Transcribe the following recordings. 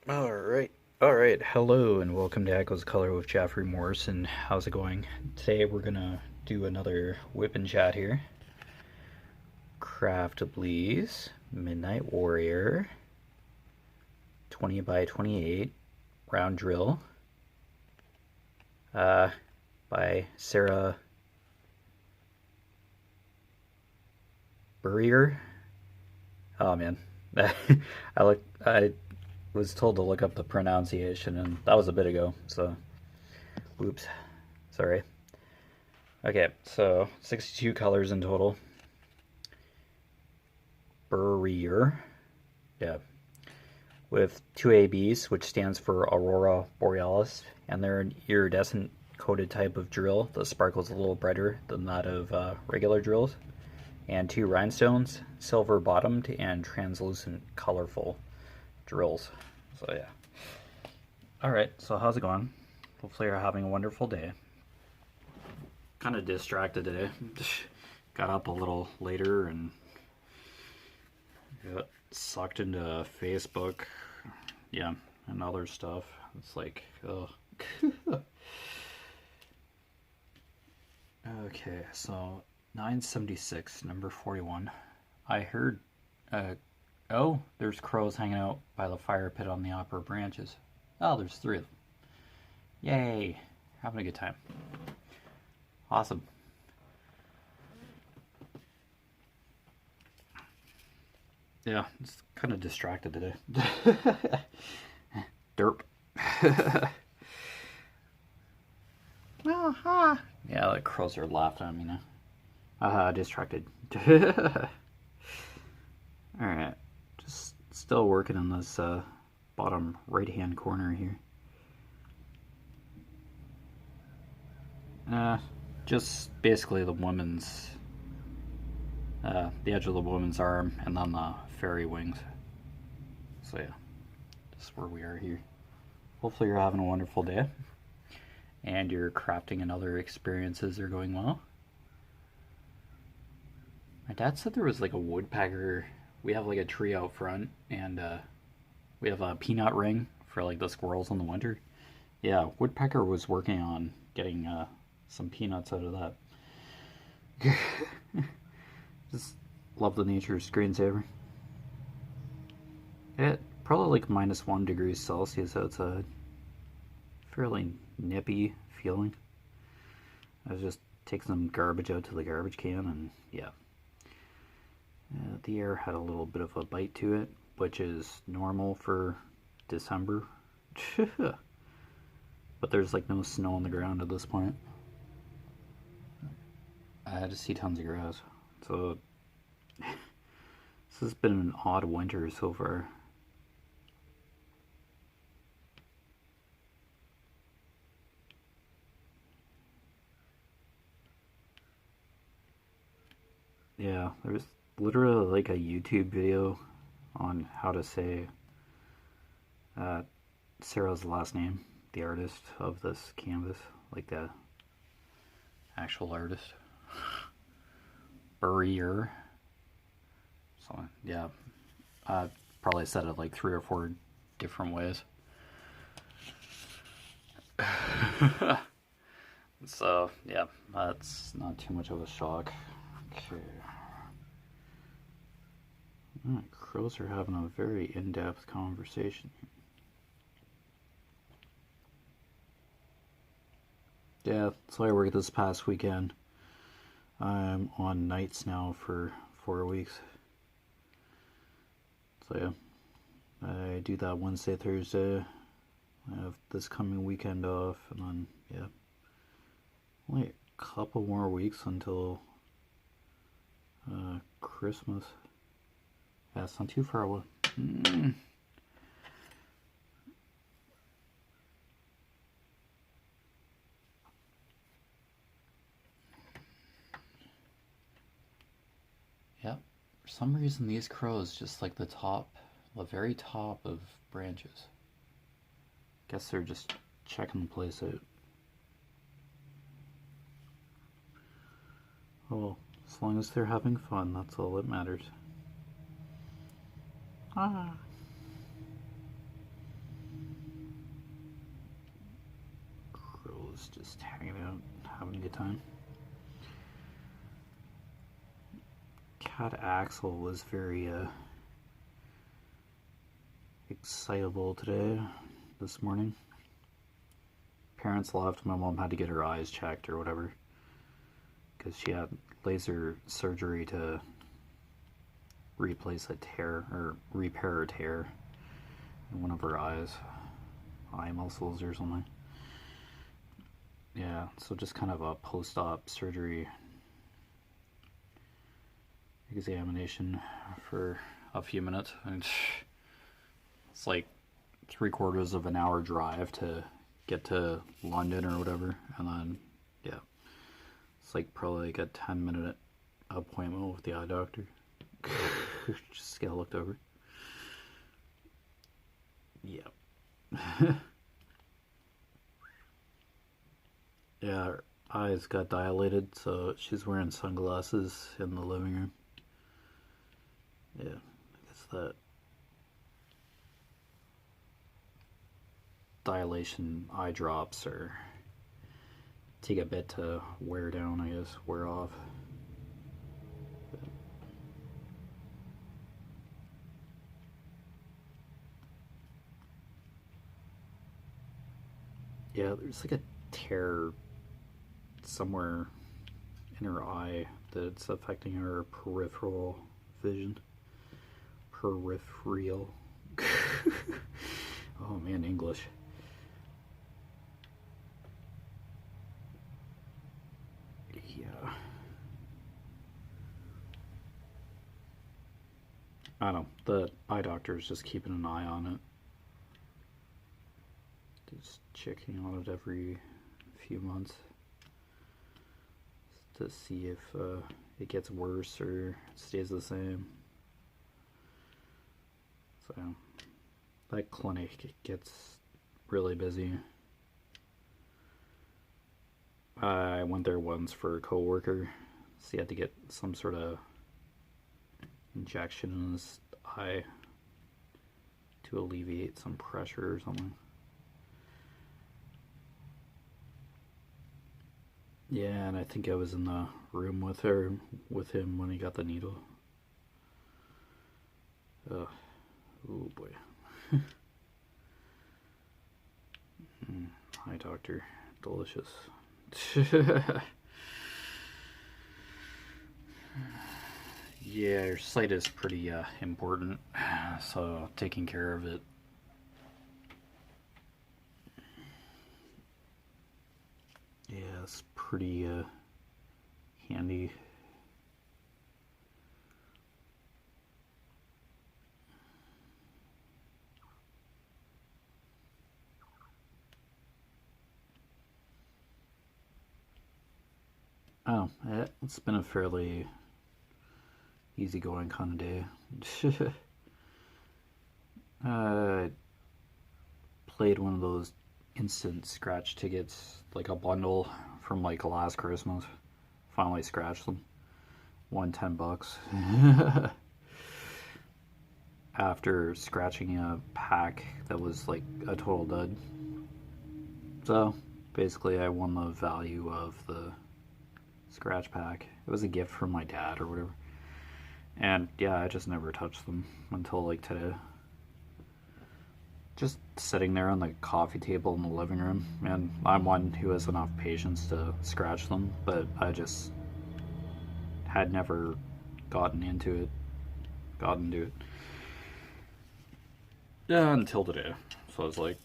All right. Hello and welcome to Echoes Color with Jefferey Morrison. How's it going? Today we're gonna do another whip and chat here. Craftably's Midnight Warrior 20 by 28 round drill by Sarah Burrier. Oh man, I was told to look up the pronunciation, and that was a bit ago. So, oops, sorry. Okay, so 62 colors in total. Burrier, yeah, with two ABs, which stands for Aurora Borealis, and they're an iridescent coated type of drill that sparkles a little brighter than that of regular drills, and two rhinestones, silver bottomed and translucent colorful drills. So yeah. All right, so how's it going? Hopefully you're having a wonderful day. Kind of distracted today. Got up a little later and got sucked into Facebook, yeah, and other stuff. It's like, oh. Okay, so 976, number 41. I heard, oh, there's crows hanging out by the fire pit on the upper branches. Oh, there's three of them. Yay, having a good time. Awesome. Yeah, it's kind of distracted today. Derp. Aha. Yeah, the crows are laughing at me now. Aha, distracted. Alright, just still working on this bottom right hand corner here. Just basically the woman's, the edge of the woman's arm, and then the fairy wings. So yeah, just where we are here. Hopefully you're having a wonderful day, and your crafting and other experiences are going well. My dad said there was like a woodpecker. We have like a tree out front, and we have a peanut ring for like the squirrels in the winter. Yeah, woodpecker was working on getting some peanuts out of that. Just love the nature screensaver. It probably like -1 degrees Celsius outside. Fairly nippy feeling. I was just taking some garbage out to the garbage can, and yeah. The air had a little bit of a bite to it, which is normal for December. But there's like no snow on the ground at this point. I just see tons of grass. So this has been an odd winter so far. Yeah, there's literally like a YouTube video on how to say Sarah's last name, the artist of this canvas, like the actual artist. Burrier. So yeah, I probably said it like 3 or 4 different ways. So yeah, that's not too much of a shock. Okay. Crows are having a very in-depth conversation. Yeah, so I worked this past weekend. I'm on nights now for 4 weeks. So yeah, I do that Wednesday, Thursday. I have this coming weekend off, and then yeah, only a couple more weeks until Christmas. Yeah, it's not too far away. Yeah, for some reason these crows just like the top, the very top of branches. Guess they're just checking the place out. Oh, as long as they're having fun, that's all that matters. Ah. was just hanging out, having a good time. Cat Axel was very excitable today, this morning. Parents left, my mom had to get her eyes checked or whatever, because she had laser surgery to replace a tear, or repair a tear in one of her eyes, eye muscles or something. Yeah, so just kind of a post-op surgery examination for a few minutes. And it's like 3/4 of an hour drive to get to London or whatever, and then yeah, it's like probably like a 10-minute appointment with the eye doctor. Just get looked over. Yeah. Yeah, her eyes got dilated, so she's wearing sunglasses in the living room. Yeah, I guess that dilation eye drops are take a bit to wear down, I guess, wear off. But yeah, there's like a tear somewhere in her eye that's affecting her peripheral vision. Peripheral. Oh man, English. Yeah. I don't know. The eye doctor is just keeping an eye on it. Just checking on it every few months to see if it gets worse or stays the same. So that clinic gets really busy. I went there once for a coworker, so he had to get some sort of injection in his eye to alleviate some pressure or something. Yeah, and I think I was in the room with him when he got the needle. Oh boy. Eye doctor, delicious. Yeah, your sight is pretty important, so taking care of it. Yeah, it's pretty handy. Oh, it's been a fairly easygoing kind of day. I played one of those instant scratch tickets, like a bundle from like last Christmas. Finally scratched them. Won $10. After scratching a pack that was like a total dud. So basically I won the value of the scratch pack. It was a gift from my dad or whatever. And yeah, I just never touched them until like today. Just sitting there on the coffee table in the living room, and I'm one who has enough patience to scratch them, but I just had never gotten into it. Yeah, until today. So I was like,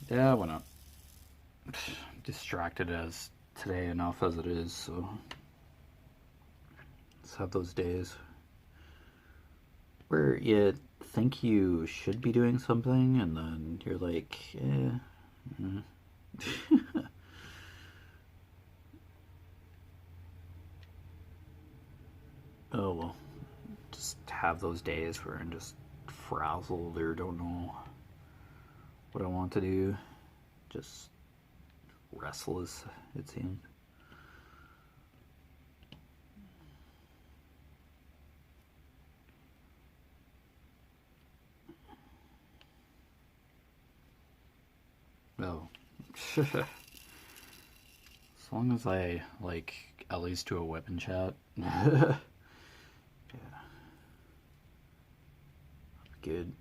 yeah, why not? Distracted as today enough as it is, so let's have those days where you think you should be doing something and then you're like, oh well, just have those days where I'm just frazzled or don't know what I want to do, just restless, it seems. Oh. long as I, like, at least do a WIP and chat. Yeah. Good.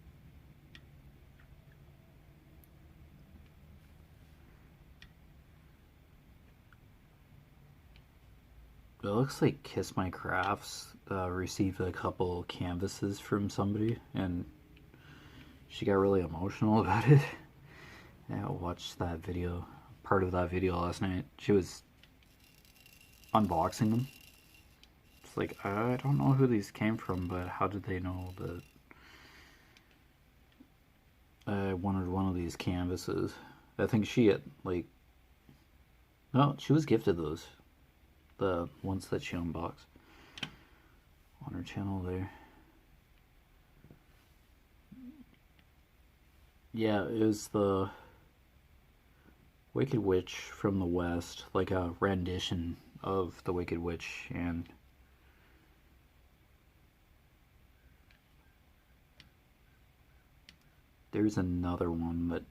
It looks like Kiss My Crafts received a couple canvases from somebody, and she got really emotional about it. Yeah, I watched that video, part of that video last night. She was unboxing them. It's like, I don't know who these came from, but how did they know that I wanted one of these canvases? I think she had, like, no, she was gifted those. The ones that she unboxed on her channel there. Yeah, it was the Wicked Witch from the West, like a rendition of the Wicked Witch, and there's another one that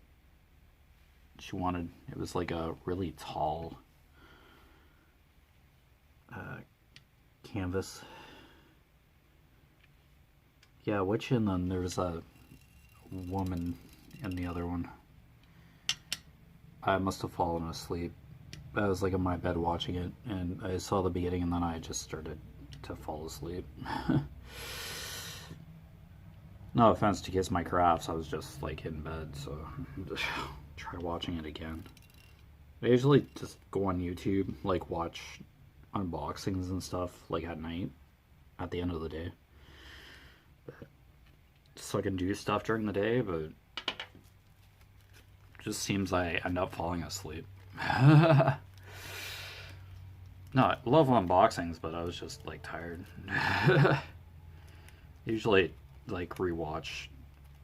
she wanted. It was like a really tall canvas. Yeah, witch, and then there was a woman in the other one. I must have fallen asleep. I was like in my bed watching it, and I saw the beginning, and then I just started to fall asleep. No offense to Kiss My Crafts, I was just like in bed, so try watching it again. I usually just go on YouTube, like watch unboxings and stuff, like at night, at the end of the day. But, just so I can do stuff during the day, but it just seems I end up falling asleep. No, I love unboxings, but I was just like tired. Usually like rewatch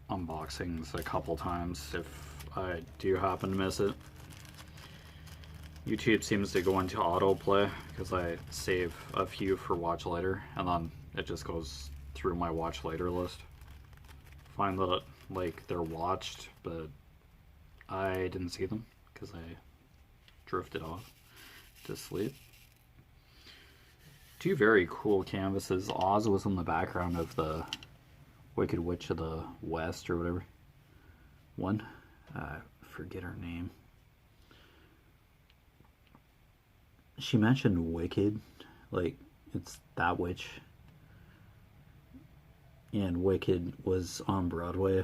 unboxings a couple times if I do happen to miss it. YouTube seems to go into autoplay because I save a few for watch later, and then it just goes through my watch later list. Find that like they're watched, but I didn't see them because I drifted off to sleep. Two very cool canvases. Oz was in the background of the Wicked Witch of the West or whatever. One, I forget her name. She mentioned Wicked, like it's that witch. And Wicked was on Broadway.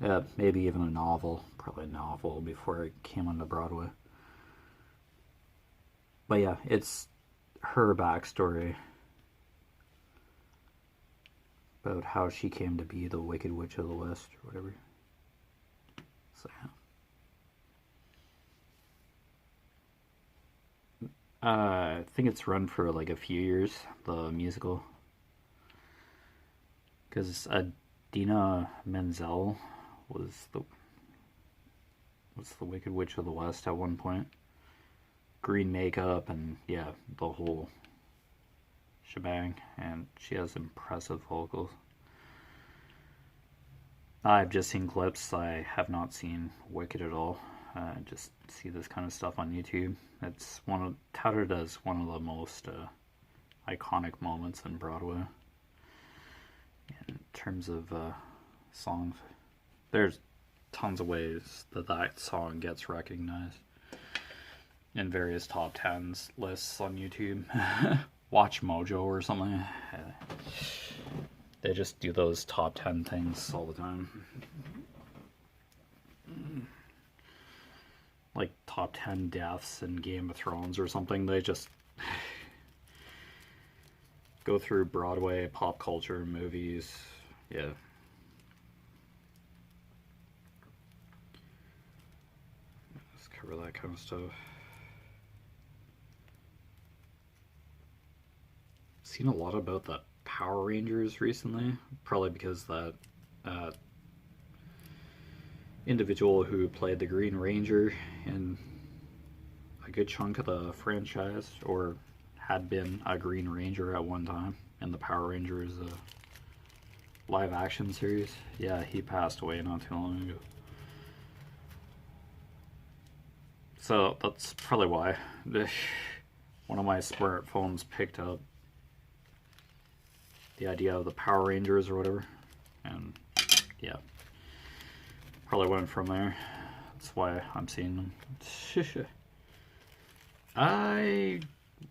Yeah, maybe even a novel. Probably a novel before it came onto Broadway. But yeah, it's her backstory about how she came to be the Wicked Witch of the West or whatever. So yeah. I think it's run for like a few years, the musical. Because Idina Menzel was the Wicked Witch of the West at one point. Green makeup and yeah, the whole shebang, and she has impressive vocals. I've just seen clips. I have not seen Wicked at all. Just see this kind of stuff on YouTube. It's touted as one of the most iconic moments in Broadway in terms of songs. There's tons of ways that song gets recognized in various top 10s lists on YouTube. Watch Mojo or something. They just do those top 10 things all the time. Like top 10 deaths in Game of Thrones or something. They just go through Broadway, pop culture, movies. Yeah. Let's cover that kind of stuff. Seen a lot about the Power Rangers recently, probably because that individual who played the Green Ranger in a good chunk of the franchise, or had been a Green Ranger at one time in the Power Rangers live action series. Yeah, he passed away not too long ago. So that's probably why one of my smartphones picked up the idea of the Power Rangers or whatever, and yeah, probably went from there. That's why I'm seeing them. I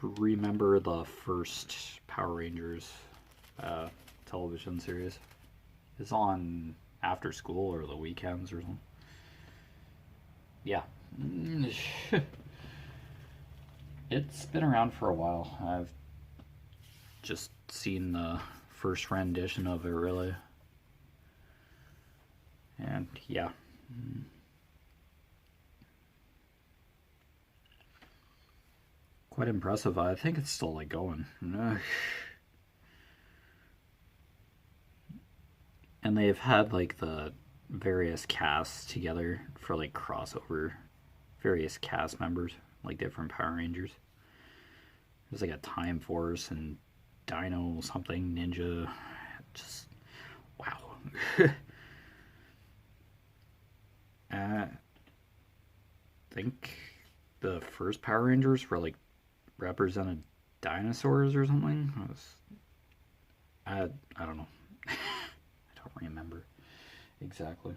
remember the first Power Rangers television series. It's on after school or the weekends or something. Yeah. It's been around for a while. I've just seen the first rendition of it, really. And yeah. Quite impressive. I think it's still like going. And they've had like the various casts together for like crossover, various cast members, like different Power Rangers. There's like a Time Force and Dino something Ninja. Just wow. I think the first Power Rangers were like represented dinosaurs or something. I don't know. I don't remember exactly.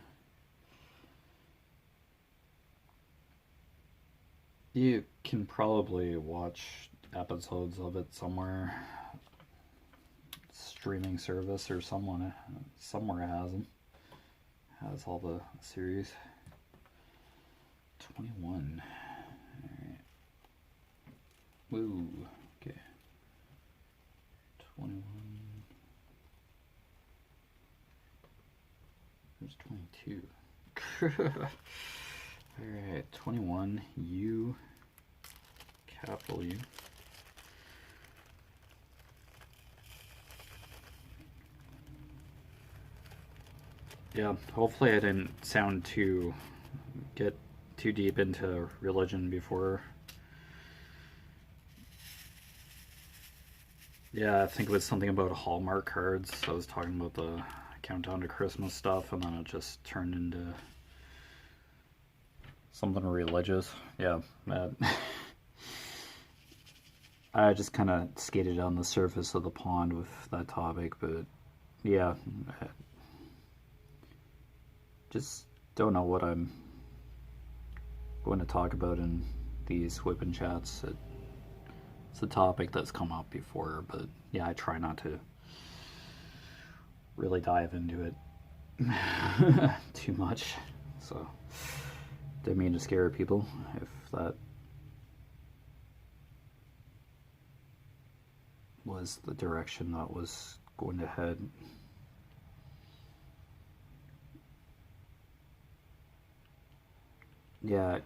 You can probably watch episodes of it somewhere, streaming service or someone somewhere has them. Has all the series. 21. Alright. Woo. Okay. 21. There's 22. Alright, 21. U. Capital U. Yeah, hopefully I didn't get too deep into religion before. Yeah, I think it was something about Hallmark cards. I was talking about the countdown to Christmas stuff, and then it just turned into something religious. Yeah, I just kind of skated on the surface of the pond with that topic, but yeah, I just don't know what I'm going to talk about in these WIP and chats. It's a topic that's come up before, but yeah, I try not to really dive into it too much. So, didn't mean to scare people if that was the direction that was going to head. Yeah, I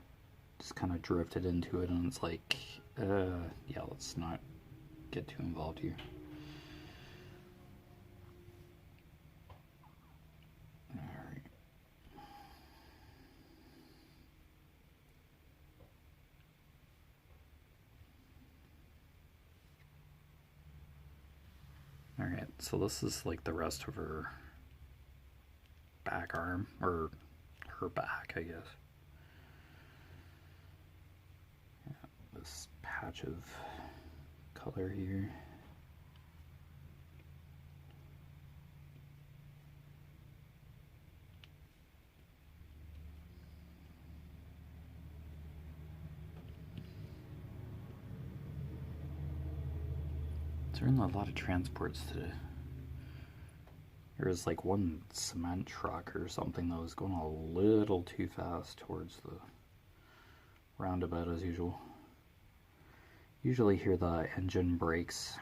just kind of drifted into it, and it's like, yeah, let's not get too involved here. Alright. Alright, so this is like the rest of her back arm, or her back, I guess. Yeah, this patch of color here. There are a lot of transports today. There was like one cement truck or something that was going a little too fast towards the roundabout as usual. Usually hear the engine brakes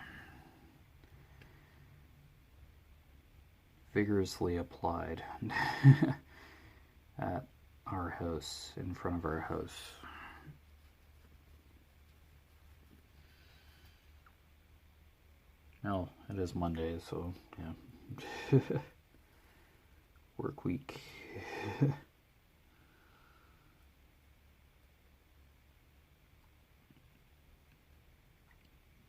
vigorously applied at our house, in front of our house. No, it is Monday, so yeah. Work week.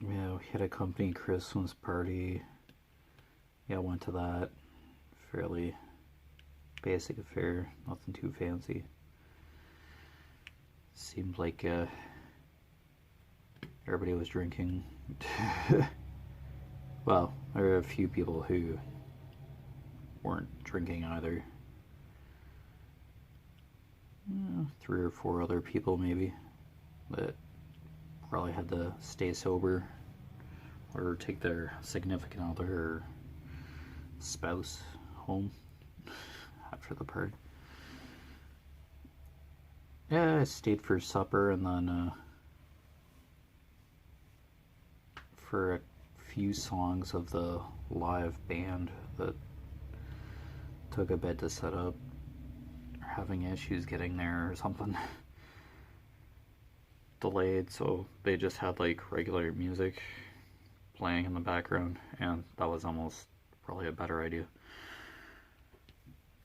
Yeah, we had a company Christmas party. Yeah, I went to that. Fairly basic affair, nothing too fancy. Seemed like everybody was drinking. Well, there were a few people who weren't drinking either. 3 or 4 other people maybe that probably had to stay sober or take their significant other or spouse home after the party. Yeah, I stayed for supper and then for a few songs of the live band that took a bit to set up, having issues getting there or something. Delayed, so they just had like regular music playing in the background, and that was almost probably a better idea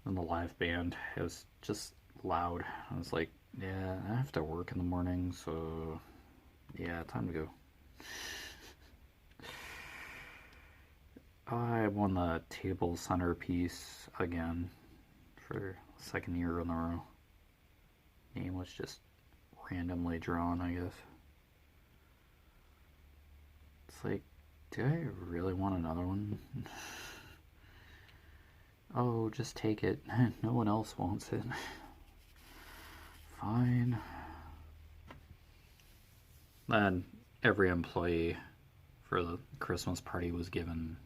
than the live band. It was just loud. I was like, yeah, I have to work in the morning, so yeah, time to go. I won the table centerpiece again for the 2nd year in a row. Name was just randomly drawn, I guess. It's like, do I really want another one? Oh, just take it. No one else wants it. Fine. Then every employee for the Christmas party was given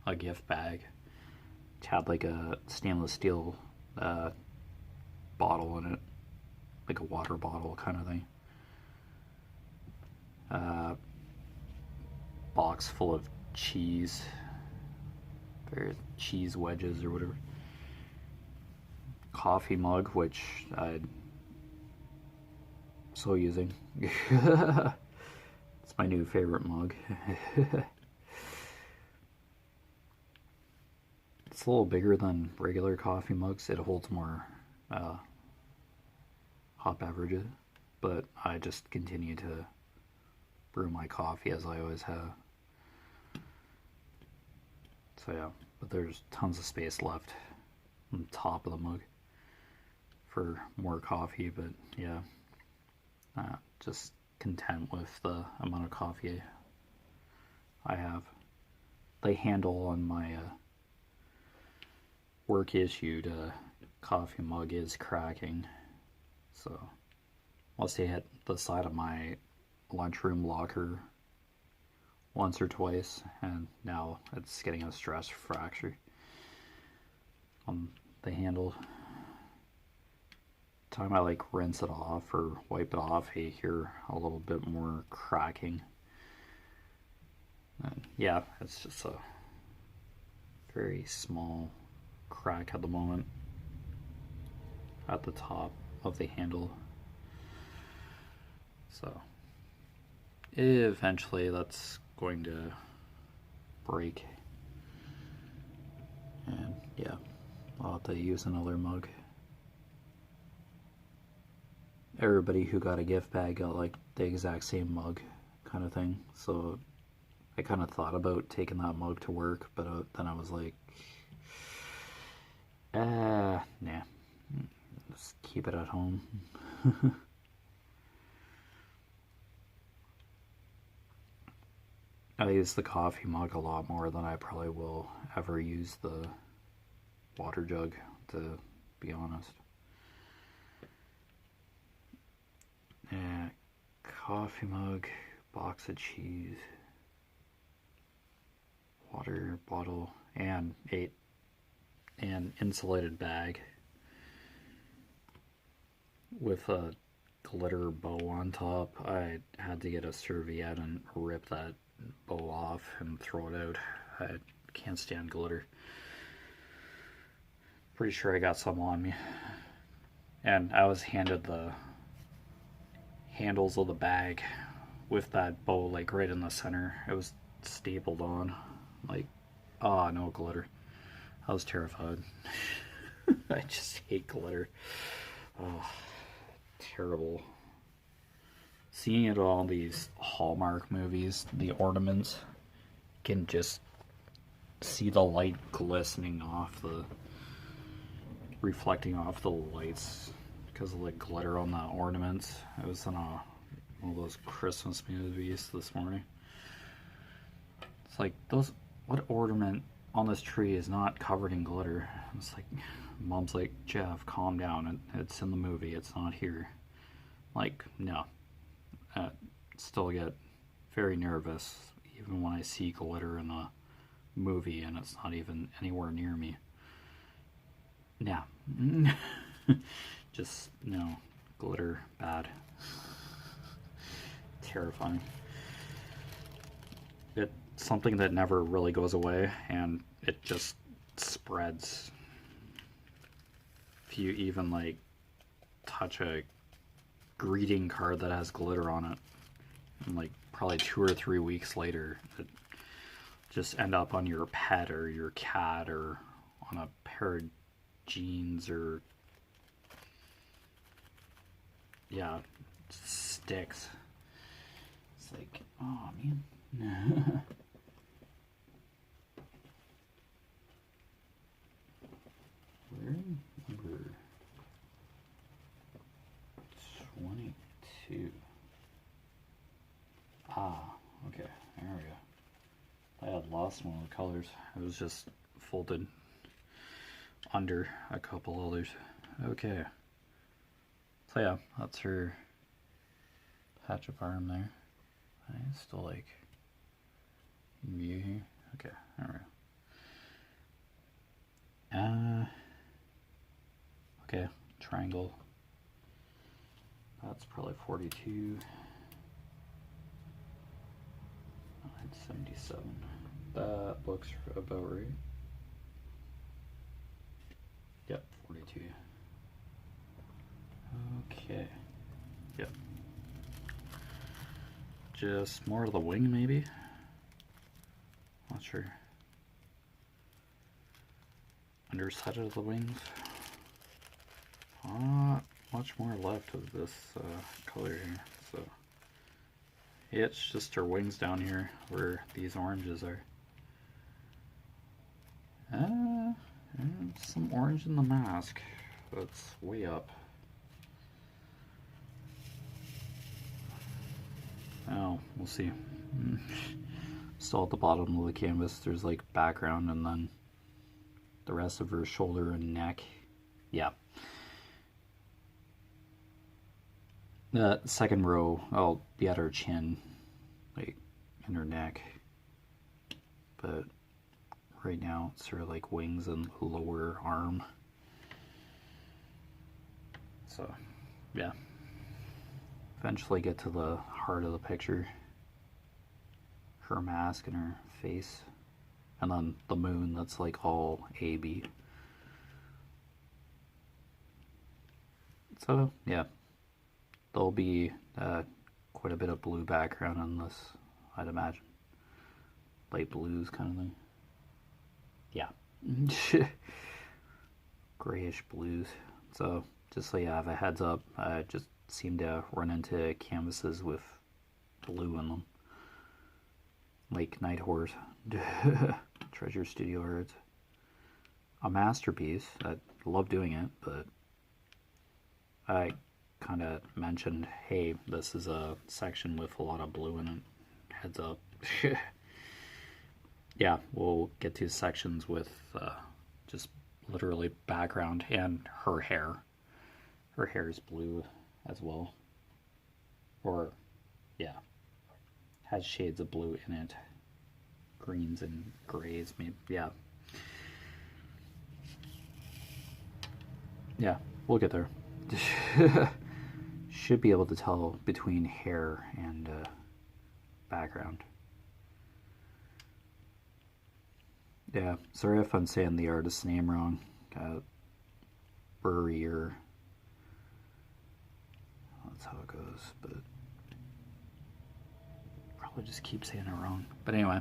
a gift bag. It had like a stainless steel bottle in it, like a water bottle kind of thing. Box full of cheese, or cheese wedges or whatever. Coffee mug, which I'm so using. It's my new favorite mug. It's a little bigger than regular coffee mugs. It holds more hot beverages, but I just continue to brew my coffee as I always have. So yeah, but there's tons of space left on the top of the mug for more coffee, but yeah, just content with the amount of coffee I have. The handle on my work issued coffee mug is cracking, so I'll stay at the side of my lunchroom locker once or twice, and now it's getting a stress fracture on the handle. Time I like rinse it off or wipe it off, I hear a little bit more cracking. And yeah, it's just a very small crack at the moment at the top of the handle. So eventually that's going to break, and yeah, I'll have to use another mug. Everybody who got a gift bag got like the exact same mug kind of thing, so I kind of thought about taking that mug to work, but then I was like, nah, just keep it at home. I use the coffee mug a lot more than I probably will ever use the water jug, to be honest. Yeah, coffee mug, box of cheese, water bottle, and an insulated bag with a glitter bow on top. I had to get a serviette and rip that bow off and throw it out. I can't stand glitter. Pretty sure I got some on me. And I was handed the handles of the bag with that bow like right in the center. It was stapled on. Like, oh, no glitter. I was terrified. I just hate glitter. Oh, terrible. Seeing it all these Hallmark movies, the ornaments, you can just see the light glistening off the, reflecting off the lights because of the glitter on the ornaments. I was in one of those Christmas movies this morning. It's like, what ornament on this tree is not covered in glitter? It's like, Mom's like, Jeff, calm down. It's in the movie. It's not here. Like, no. Still get very nervous even when I see glitter in a movie and it's not even anywhere near me. Yeah. Just, no. Glitter, bad. Terrifying. It's something that never really goes away, and it just spreads. If you even, like, touch a greeting card that has glitter on it, and, like, probably 2 or 3 weeks later, it just end up on your pet or your cat or on a pair of jeans, or yeah, it sticks. It's like, oh man. Where? Number 22. Ah, okay, there we go. I had lost one of the colors. It was just folded under a couple others. Okay. So yeah, that's her patch of arm there. I still like view here. Okay, there we go. Okay, triangle. That's probably 42. 77. That looks about right. Yep, 42. Okay. Yep. Just more of the wing, maybe? Not sure. Underside of the wings. Not much more left of this color here. So, yeah, it's just her wings down here where these oranges are. Some orange in the mask. That's way up. Oh, we'll see. Still at the bottom of the canvas, there's like background and then the rest of her shoulder and neck. Yeah. The second row, I'll be at her chin, like in her neck. But right now it's sort of like wings and lower arm. So, yeah. Eventually get to the heart of the picture. Her mask and her face. And then the moon, that's like all AB. So, yeah. There'll be quite a bit of blue background on this, I'd imagine. Light blues kind of thing. Yeah. Grayish blues. So, just so you have a heads up, I just seem to run into canvases with blue in them. Like Night Horse. Treasure Studio Arts. A masterpiece. I love doing it, but I kind of mentioned, hey, this is a section with a lot of blue in it. Heads up. Yeah, we'll get to sections with just literally background and her hair. Her hair is blue as well. Or, yeah, has shades of blue in it. Greens and grays, maybe, yeah. Yeah, we'll get there. Should be able to tell between hair and background. Yeah, sorry if I'm saying the artist's name wrong. Burry, or that's how it goes, but probably just keep saying it wrong. But anyway,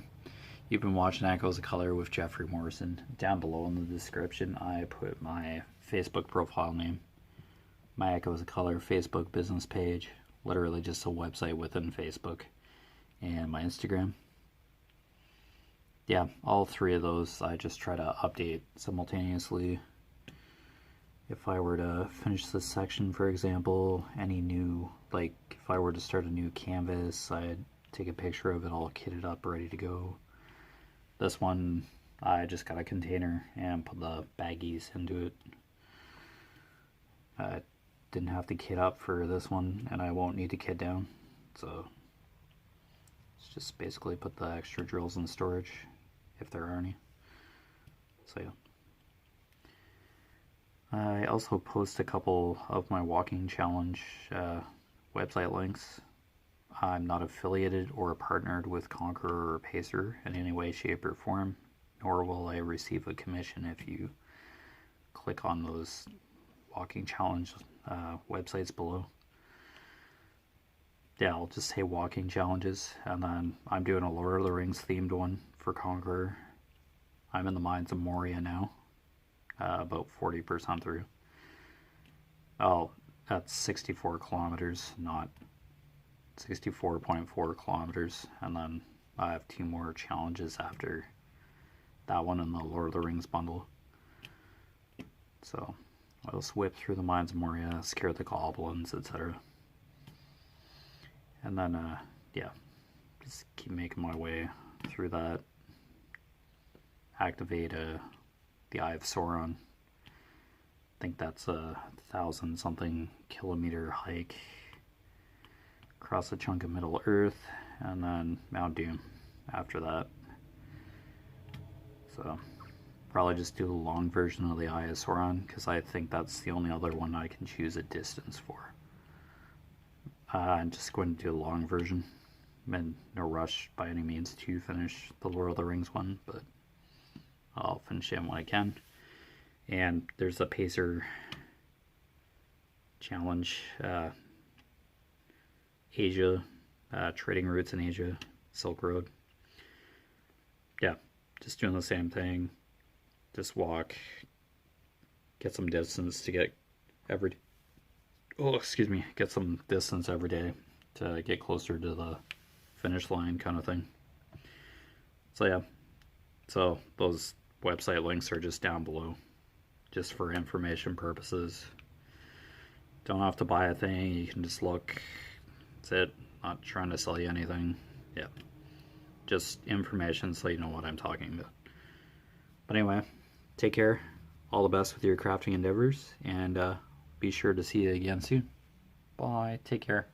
you've been watching Echoes of Color with Jeffery Morrison. Down below in the description, I put my Facebook profile name, my Echoes of Color Facebook business page, literally just a website within Facebook, and my Instagram. Yeah, all three of those I just try to update simultaneously. if I were to finish this section, for example, any new, like if I were to start a new canvas, I'd take a picture of it all kitted up, ready to go. This one, I just got a container and put the baggies into it. I didn't have to kit up for this one, and I won't need to kit down, so it's just basically put the extra drills in storage, if there are any. So yeah. I also post a couple of my walking challenge website links. I'm not affiliated or partnered with Conqueror or Pacer in any way, shape, or form, nor will I receive a commission if you click on those walking challenge websites below. Yeah, I'll just say walking challenges, and then I'm doing a Lord of the Rings themed one for Conqueror. I'm in the Mines of Moria now, about 40% through. Oh, that's 64 kilometers, not 64.4 kilometers, and then I have 2 more challenges after that one in the Lord of the Rings bundle. So I'll just whip through the Mines of Moria, scare the goblins, etc. And then, yeah, just keep making my way through that. Activate the Eye of Sauron. I think that's a 1,000-something kilometer hike across a chunk of Middle Earth, and then Mount Doom after that. So probably just do a long version of the Eye of Sauron, because I think that's the only other one I can choose a distance for. I'm just going to do a long version. I'm in no rush by any means to finish the Lord of the Rings one, but I'll finish it when I can. And there's a Pacer challenge, Asia, trading routes in Asia, Silk Road. Yeah, just doing the same thing. Just walk, get some distance to get get some distance every day to get closer to the finish line, kind of thing. So yeah, so those website links are just down below, just for information purposes. Don't have to buy a thing, you can just look. That's it. Not trying to sell you anything. Yeah, just information so you know what I'm talking about. But anyway, take care, all the best with your crafting endeavors, and be sure to see you again soon. Bye, take care.